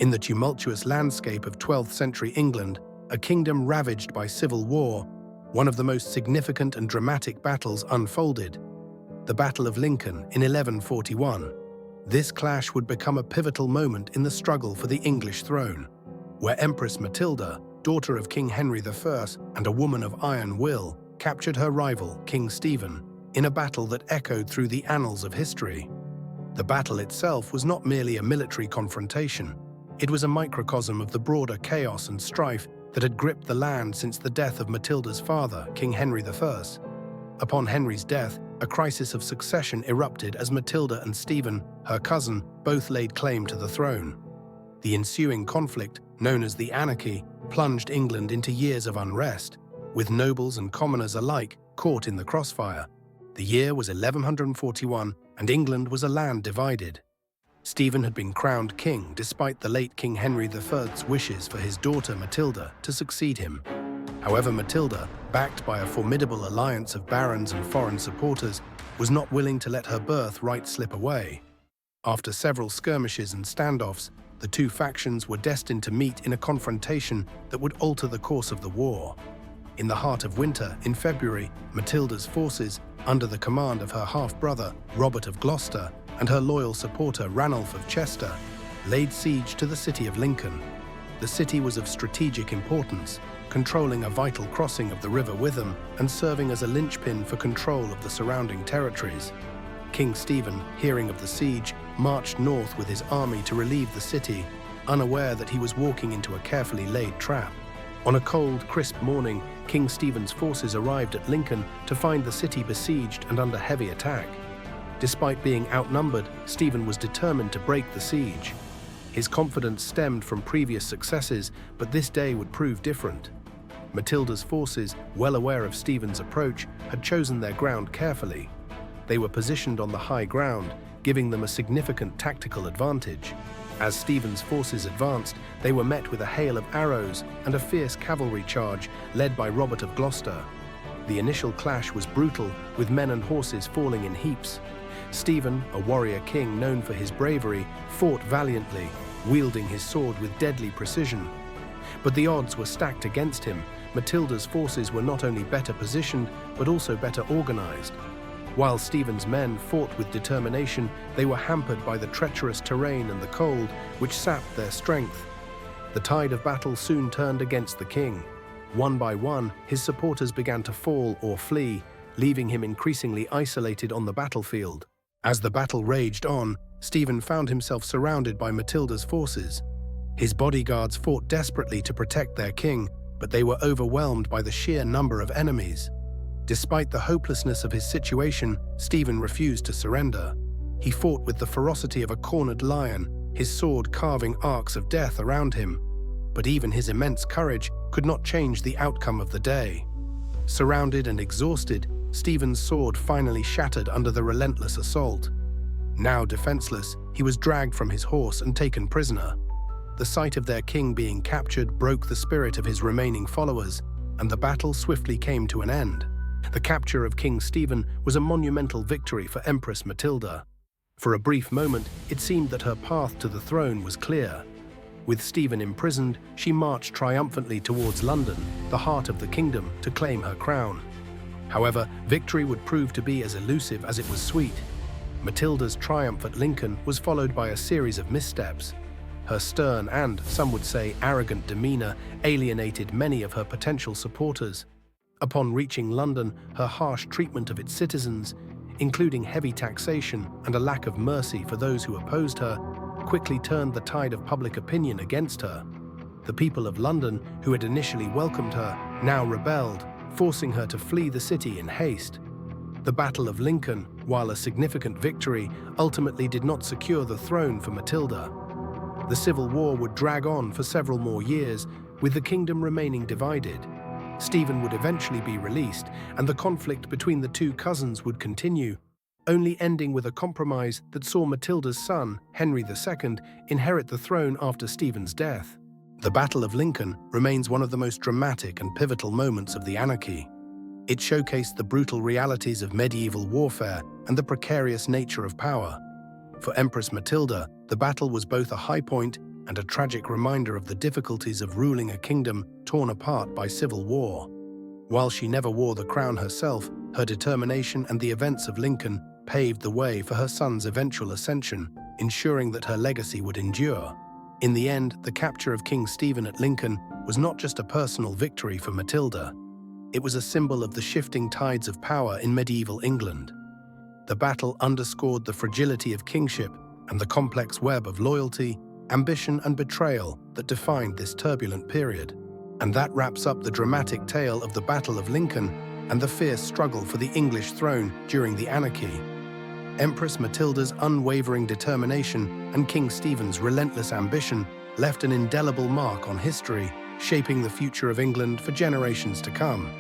In the tumultuous landscape of 12th century England, a kingdom ravaged by civil war, one of the most significant and dramatic battles unfolded: the Battle of Lincoln in 1141. This clash would become a pivotal moment in the struggle for the English throne, where Empress Matilda, daughter of King Henry I and a woman of iron will, captured her rival, King Stephen, in a battle that echoed through the annals of history. The battle itself was not merely a military confrontation. It was a microcosm of the broader chaos and strife that had gripped the land since the death of Matilda's father, King Henry I. Upon Henry's death, a crisis of succession erupted as Matilda and Stephen, her cousin, both laid claim to the throne. The ensuing conflict, known as the Anarchy, plunged England into years of unrest, with nobles and commoners alike caught in the crossfire. The year was 1141, and England was a land divided. Stephen had been crowned king despite the late King Henry I's wishes for his daughter Matilda to succeed him. However, Matilda, backed by a formidable alliance of barons and foreign supporters, was not willing to let her birthright slip away. After several skirmishes and standoffs, the two factions were destined to meet in a confrontation that would alter the course of the war. In the heart of winter, in February, Matilda's forces, under the command of her half-brother, Robert of Gloucester, and her loyal supporter, Ranulph of Chester, laid siege to the city of Lincoln. The city was of strategic importance, controlling a vital crossing of the River Witham and serving as a linchpin for control of the surrounding territories. King Stephen, hearing of the siege, marched north with his army to relieve the city, unaware that he was walking into a carefully laid trap. On a cold, crisp morning, King Stephen's forces arrived at Lincoln to find the city besieged and under heavy attack. Despite being outnumbered, Stephen was determined to break the siege. His confidence stemmed from previous successes, but this day would prove different. Matilda's forces, well aware of Stephen's approach, had chosen their ground carefully. They were positioned on the high ground, giving them a significant tactical advantage. As Stephen's forces advanced, they were met with a hail of arrows and a fierce cavalry charge led by Robert of Gloucester. The initial clash was brutal, with men and horses falling in heaps. Stephen, a warrior king known for his bravery, fought valiantly, wielding his sword with deadly precision. But the odds were stacked against him. Matilda's forces were not only better positioned, but also better organized. While Stephen's men fought with determination, they were hampered by the treacherous terrain and the cold, which sapped their strength. The tide of battle soon turned against the king. One by one, his supporters began to fall or flee, leaving him increasingly isolated on the battlefield. As the battle raged on, Stephen found himself surrounded by Matilda's forces. His bodyguards fought desperately to protect their king, but they were overwhelmed by the sheer number of enemies. Despite the hopelessness of his situation, Stephen refused to surrender. He fought with the ferocity of a cornered lion, his sword carving arcs of death around him. But even his immense courage could not change the outcome of the day. Surrounded and exhausted, Stephen's sword finally shattered under the relentless assault. Now defenseless, he was dragged from his horse and taken prisoner. The sight of their king being captured broke the spirit of his remaining followers, and the battle swiftly came to an end. The capture of King Stephen was a monumental victory for Empress Matilda. For a brief moment, it seemed that her path to the throne was clear. With Stephen imprisoned, she marched triumphantly towards London, the heart of the kingdom, to claim her crown. However, victory would prove to be as elusive as it was sweet. Matilda's triumph at Lincoln was followed by a series of missteps. Her stern and, some would say, arrogant demeanor alienated many of her potential supporters. Upon reaching London, her harsh treatment of its citizens, including heavy taxation and a lack of mercy for those who opposed her, quickly turned the tide of public opinion against her. The people of London, who had initially welcomed her, now rebelled, forcing her to flee the city in haste. The Battle of Lincoln, while a significant victory, ultimately did not secure the throne for Matilda. The Civil War would drag on for several more years, with the kingdom remaining divided. Stephen would eventually be released, and the conflict between the two cousins would continue, only ending with a compromise that saw Matilda's son, Henry II, inherit the throne after Stephen's death. The Battle of Lincoln remains one of the most dramatic and pivotal moments of the Anarchy. It showcased the brutal realities of medieval warfare and the precarious nature of power. For Empress Matilda, the battle was both a high point and a tragic reminder of the difficulties of ruling a kingdom torn apart by civil war. While she never wore the crown herself, her determination and the events of Lincoln paved the way for her son's eventual ascension, ensuring that her legacy would endure. In the end, the capture of King Stephen at Lincoln was not just a personal victory for Matilda. It was a symbol of the shifting tides of power in medieval England. The battle underscored the fragility of kingship and the complex web of loyalty, ambition, and betrayal that defined this turbulent period. And that wraps up the dramatic tale of the Battle of Lincoln and the fierce struggle for the English throne during the Anarchy. Empress Matilda's unwavering determination and King Stephen's relentless ambition left an indelible mark on history, shaping the future of England for generations to come.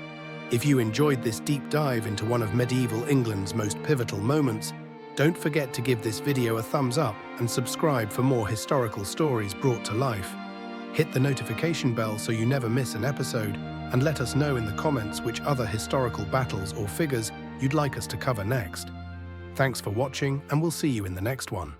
If you enjoyed this deep dive into one of medieval England's most pivotal moments, don't forget to give this video a thumbs up and subscribe for more historical stories brought to life. Hit the notification bell so you never miss an episode, and let us know in the comments which other historical battles or figures you'd like us to cover next. Thanks for watching, and we'll see you in the next one.